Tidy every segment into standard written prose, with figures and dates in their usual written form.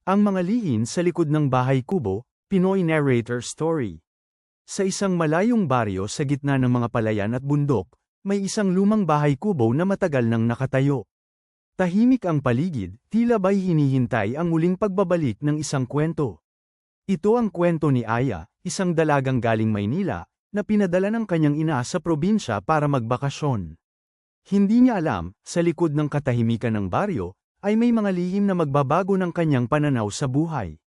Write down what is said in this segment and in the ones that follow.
Ang mga lihin sa likod ng bahay kubo, Pinoy Narrator Story. Sa isang malayong baryo sa gitna ng mga palayan at bundok, may isang lumang bahay kubo na matagal nang nakatayo. Tahimik ang paligid, tila ba'y hinihintay ang muling pagbabalik ng isang kwento. Ito ang kwento ni Aya, isang dalagang galing Maynila, na pinadala ng kanyang ina sa probinsya para magbakasyon. Hindi niya alam, sa likod ng katahimikan ng baryo, ay may mga lihim na magbabago ng kanyang pananaw sa buhay.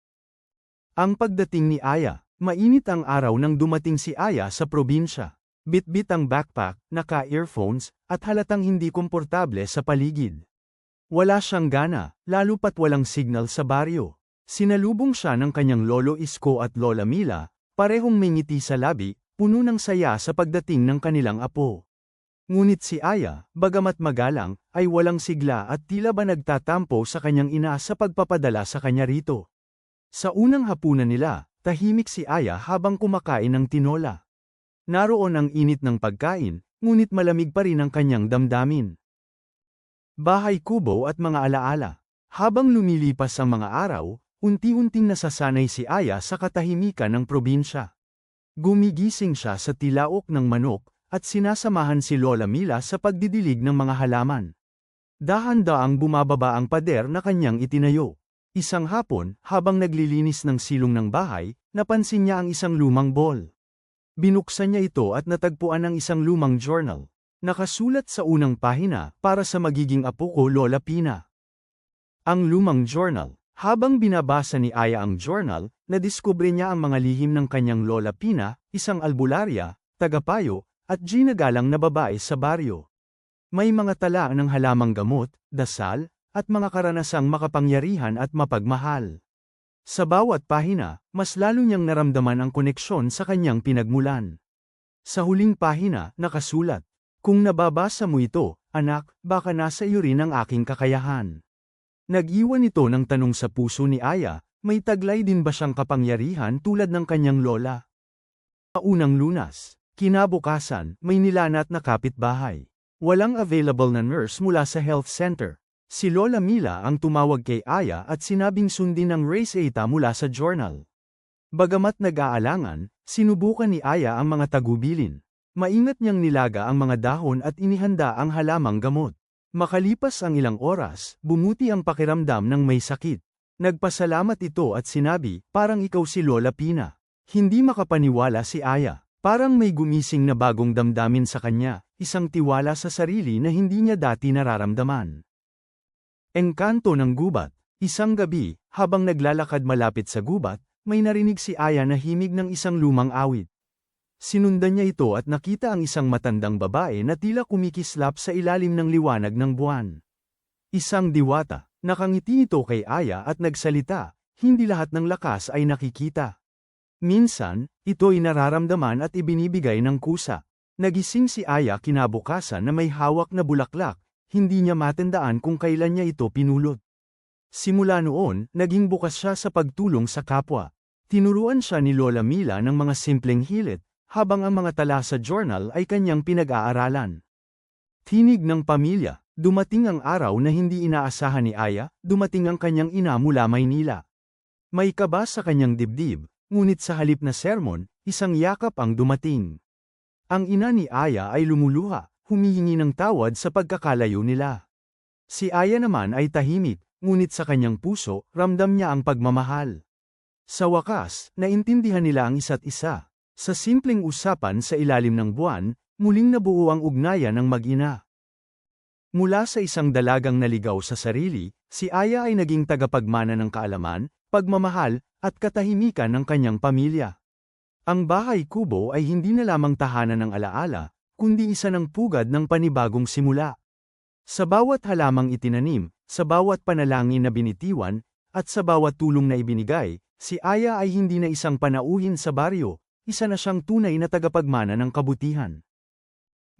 Ang pagdating ni Aya, mainit ang araw nang dumating si Aya sa probinsya. Bitbit ang backpack, naka-earphones, at halatang hindi komportable sa paligid. Wala siyang gana, lalo pat walang signal sa baryo. Sinalubong siya ng kanyang lolo Isko at lola Mila, parehong may ngiti sa labi, puno ng saya sa pagdating ng kanilang apo. Ngunit si Aya, bagamat magalang, ay walang sigla at tila ba nagtatampo sa kanyang ina sa pagpapadala sa kanya rito. Sa unang hapunan nila, tahimik si Aya habang kumakain ng tinola. Naroon ang init ng pagkain, ngunit malamig pa rin ang kanyang damdamin. Bahay kubo at mga alaala. Habang lumilipas ang mga araw, unti-unting nasasanay si Aya sa katahimikan ng probinsya. Gumigising siya sa tilaok ng manok, at sinasamahan si Lola Mila sa pagdidilig ng mga halaman. Dahan-daang bumababa ang pader na kanyang itinayo. Isang hapon, habang naglilinis ng silong ng bahay, napansin niya ang isang lumang ball. Binuksan niya ito at natagpuan ang isang lumang journal. Nakasulat sa unang pahina, para sa magiging apo ko Lola Pina. Ang lumang journal. Habang binabasa ni Aya ang journal, nadiskubre niya ang mga lihim ng kanyang Lola Pina, isang albularya, tagapayo, at ginagalang na babae sa baryo. May mga tala ng halamang gamot, dasal, at mga karanasang makapangyarihan at mapagmahal. Sa bawat pahina, mas lalo niyang naramdaman ang koneksyon sa kanyang pinagmulan. Sa huling pahina, nakasulat, "Kung nababasa mo ito, anak, baka nasa iyo rin ang aking kakayahan." Nag-iwan ito ng tanong sa puso ni Aya, may taglay din ba siyang kapangyarihan tulad ng kanyang lola? Unang lunas. Kinabukasan, may nilanat na kapitbahay. Walang available na nurse mula sa health center. Si Lola Mila ang tumawag kay Aya at sinabing sundin ang race data mula sa journal. Bagamat nag-aalangan, sinubukan ni Aya ang mga tagubilin. Maingat niyang nilaga ang mga dahon at inihanda ang halamang gamot. Makalipas ang ilang oras, bumuti ang pakiramdam ng may sakit. Nagpasalamat ito at sinabi, "Parang ikaw si Lola Pina." Hindi makapaniwala si Aya. Parang may gumising na bagong damdamin sa kanya, isang tiwala sa sarili na hindi niya dati nararamdaman. Engkanto ng gubat. Isang gabi, habang naglalakad malapit sa gubat, may narinig si Aya na himig ng isang lumang awit. Sinundan niya ito at nakita ang isang matandang babae na tila kumikislap sa ilalim ng liwanag ng buwan. Isang diwata. Nakangiti ito kay Aya at nagsalita, "Hindi lahat ng lakas ay nakikita. Minsan, ito'y nararamdaman at ibinibigay ng kusa." Nagising si Aya kinabukasan na may hawak na bulaklak, hindi niya matandaan kung kailan niya ito pinulot. Simula noon, naging bukas siya sa pagtulong sa kapwa. Tinuruan siya ni Lola Mila ng mga simpleng hilit, habang ang mga tala sa journal ay kanyang pinag-aaralan. Tinig ng pamilya. Dumating ang araw na hindi inaasahan ni Aya, dumating ang kanyang ina mula Maynila. May kaba sa kanyang dibdib, ngunit sa halip na sermon, isang yakap ang dumating. Ang ina ni Aya ay lumuluha, humihingi ng tawad sa pagkakalayo nila. Si Aya naman ay tahimik, ngunit sa kanyang puso, ramdam niya ang pagmamahal. Sa wakas, naintindihan nila ang isa't isa. Sa simpleng usapan sa ilalim ng buwan, muling nabuo ang ugnayan ng mag-ina. Mula sa isang dalagang naligaw sa sarili, si Aya ay naging tagapagmana ng kaalaman, pagmamahal, at katahimikan ng kanyang pamilya. Ang bahay kubo ay hindi na lamang tahanan ng alaala, kundi isa ng pugad ng panibagong simula. Sa bawat halamang itinanim, sa bawat panalangin na binitiwan, at sa bawat tulong na ibinigay, si Aya ay hindi na isang panauhin sa baryo, isa na siyang tunay na tagapagmana ng kabutihan.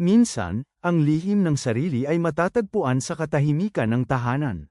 Minsan, ang lihim ng sarili ay matatagpuan sa katahimikan ng tahanan.